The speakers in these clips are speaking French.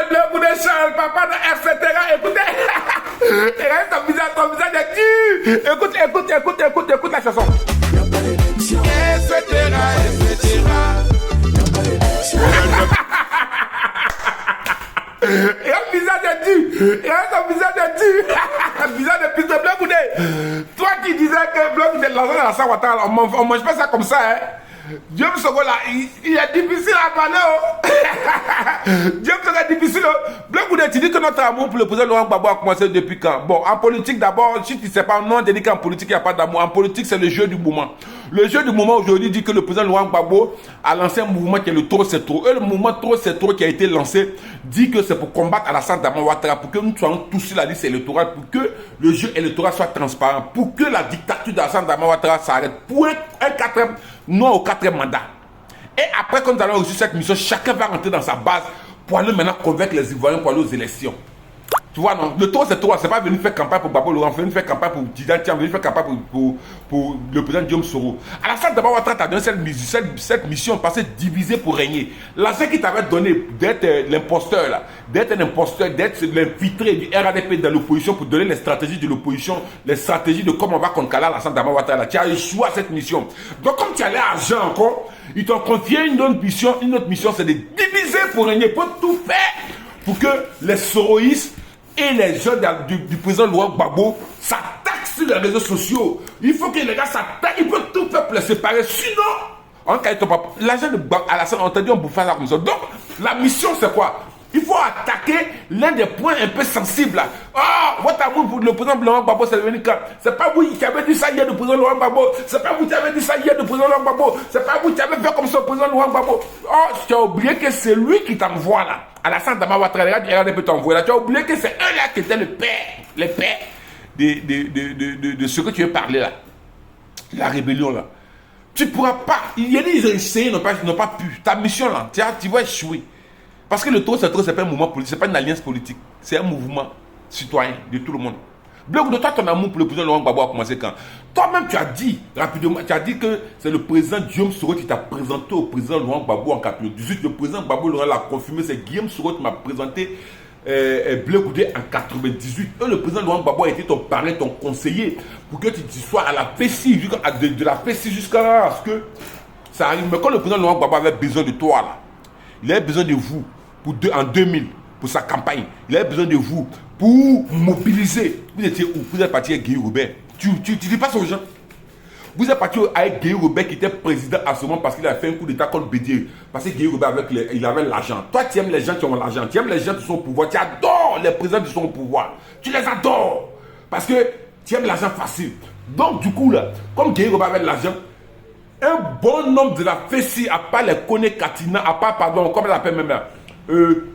Bleu de Charles, papa, etc. Écoutez, regarde ton visage est dur. Écoute la chanson. Etc. Regarde le visage est dur. Regarde ton visage est dur. Visage de piste de Bleu Goudé. Toi qui disais que Bleu Goudé, l'argent dans la salle, on mange pas ça comme ça, hein. Dieu me sauve là, il est difficile à parler. Dieu me sauve difficile. Bleu Goudé, tu dis que notre amour pour le président Laurent Gbagbo a commencé depuis quand? Bon, en politique d'abord, si tu ne sais pas, non, on dit qu'en politique il n'y a pas d'amour. En politique, c'est le jeu du moment. Le jeu du moment aujourd'hui dit que le président Laurent Gbagbo a lancé un mouvement qui est le trop c'est trop. Et le mouvement trop c'est trop qui a été lancé dit que c'est pour combattre Alassane Dramane Ouattara, pour que nous soyons tous sur la liste électorale, pour que le jeu électoral soit transparent, pour que la dictature d'Alassane Dramane Ouattara s'arrête. Pour un quatrième, non au quatrième mandat. Et après, quand nous allons réussir cette mission, chacun va rentrer dans sa base pour aller maintenant convaincre les Ivoiriens pour aller aux élections. Tu vois, non, le tour c'est toi, c'est pas venir faire campagne pour Gbagbo Laurent, venir faire campagne pour Tidiane Tiam, venir faire campagne pour le président Guillaume Soro. Alassane Dramane Ouattara t'a donné cette mission parce que diviser pour régner. L'argent qui t'avait donné d'être l'imposteur là, d'être un imposteur, d'être l'infiltré du RADP dans l'opposition pour donner les stratégies de l'opposition, les stratégies de comment on va contrôler Alassane Dramane Ouattara. Tu as échoué à cette mission. Donc comme tu allais à argent encore, ils t'ont confié une autre mission. Une autre mission, c'est de diviser pour régner, pour tout faire pour que les soroïstes et les gens du président Laurent Gbagbo s'attaquent sur les réseaux sociaux. Il faut que les gars s'attaquent. Ils peuvent tout faire pour les séparer. Sinon, l'agent de Alassane a entendu on bouffe ça comme ça. Donc, la mission, c'est quoi? Il faut attaquer l'un des points un peu sensibles. Ah, votre amour pour le président Laurent Gbagbo, c'est devenu quand? C'est pas vous qui avez dit ça hier du président Laurent Gbagbo. C'est pas vous qui avez dit ça hier du président Laurent Gbagbo. C'est pas vous qui avez fait comme ça au président Laurent Gbagbo. Oh, tu as oublié que c'est lui qui t'envoie là. Alassane Dramane Ouattara, regarde, peut t'envoyer là. Tu as oublié que c'est eux là qui étaient le père de ce que tu veux parler là. La rébellion là. Tu pourras pas. Il y a des essais, ils n'ont pas pu. Ta mission là, tu vas échouer. Parce que le trop, c'est pas un mouvement politique, c'est pas une alliance politique. C'est un mouvement citoyen de tout le monde. Bleu de toi, ton amour pour le président Laurent Gbagbo a commencé quand? Toi-même, tu as dit rapidement, tu as dit que c'est le président Guillaume Soro qui t'a présenté au président Laurent Gbagbo en 1998. Le président Gbagbo Laurent l'a confirmé, c'est Guillaume Soro qui m'a présenté Bleu Goudé en 1998. Et le président Laurent Gbagbo a été ton parrain, ton conseiller, pour que tu sois à la PCI, de la PCI jusqu'à ce que ça arrive. Mais quand le président Laurent Gbagbo avait besoin de toi, là, il avait besoin de vous en 2000 pour sa campagne. Il avait besoin de vous pour mobiliser. Vous étiez où? Vous êtes parti avec Guy Robert. Tu dis pas ça aux gens. Vous êtes parti avec Guy Robert qui était président à ce moment parce qu'il a fait un coup d'état contre Bédier. Parce que Guy Robert il avait l'argent. Toi, tu aimes les gens qui ont l'argent. Tu aimes les gens qui sont au pouvoir. Tu adores les présidents qui sont au pouvoir. Tu les adores. Parce que tu aimes l'argent facile. Donc, du coup, là, comme Guy Robert avait l'argent, un bon nombre de la FECI, à part les Kone Katina, à part, pardon, comment on l'appelle même là, le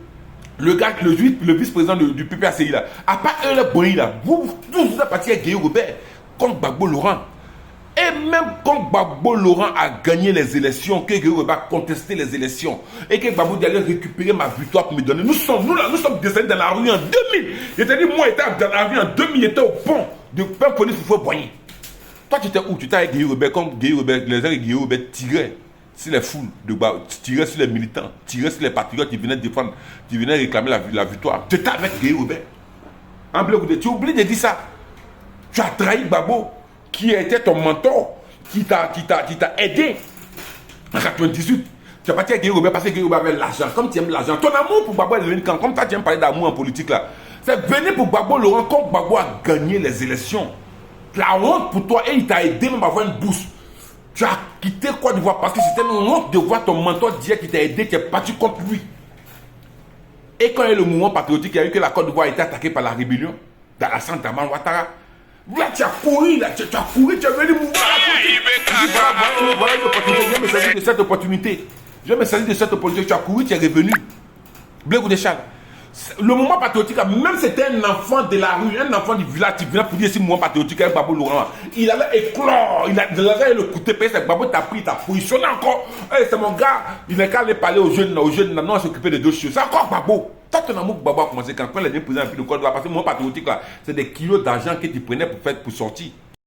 vice-président du PPACI là, à part eux les boys là, vous êtes partis avec Guy Robert contre Gbagbo Laurent. Et même quand Gbagbo Laurent a gagné les élections, que Guy Robert a contesté les élections, et que Gbagbo allait récupérer ma victoire pour me donner, nous sommes descendus dans la rue en 2000. Il était dit, moi j'étais dans la rue en 2000, j'étais au pont de pain police pour faire boigner. Toi, tu étais où? Tu étais avec Guy Robert, comme Guy Robert, les gens avec Guy Robert tiraient sur les foules, tiraient sur les militants, tiraient sur les patriotes qui venaient défendre, qui venaient réclamer la victoire. Tu étais avec Guy Robert. En Bleu Goudé, tu oublies de dire ça. Tu as trahi Gbagbo, qui était ton mentor, qui t'a aidé en 98. Tu as parti avec Guy Robert parce que Guy Robert avait l'argent. Comme tu aimes l'argent, ton amour pour Gbagbo est devenu quand? Comme toi, tu aimes parler d'amour en politique là. C'est venu pour Gbagbo Laurent quand Gbagbo a gagné les élections. La honte pour toi, et il t'a aidé même à avoir une bourse. Tu as quitté Côte d'Ivoire parce que c'était une honte de voir ton mentor dire qu'il t'a aidé, tu es parti contre lui. Et quand il y a le mouvement patriotique, il y a eu que la Côte d'Ivoire a été attaquée par la rébellion d'Alassane Dramane Ouattara. Là, tu as couru, là, tu as venu mouvoir la voilà une opportunité, je vais me saisir de cette opportunité. Je vais me saisir de cette opportunité, tu as couru, tu es revenu. Bleu Goudé Charles. Le mouvement patriotique, même si c'était un enfant de la rue, un enfant du village qui venait pour dire si le mouvement patriotique avec Gbagbo Laurent, il allait éclore, il allait le coûter, parce que Gbagbo t'a pris, t'a positionné encore. Hey, c'est mon gars, il n'est qu'à aller parler aux jeunes, non, s'occuper de deux choses. C'est encore Gbagbo. Toi, ton amour pour Gbagbo a commencé quand les deux présidents de Côte d'Ivoire, parce que le mouvement patriotique, là, c'est des kilos d'argent que tu prenais pour sortir.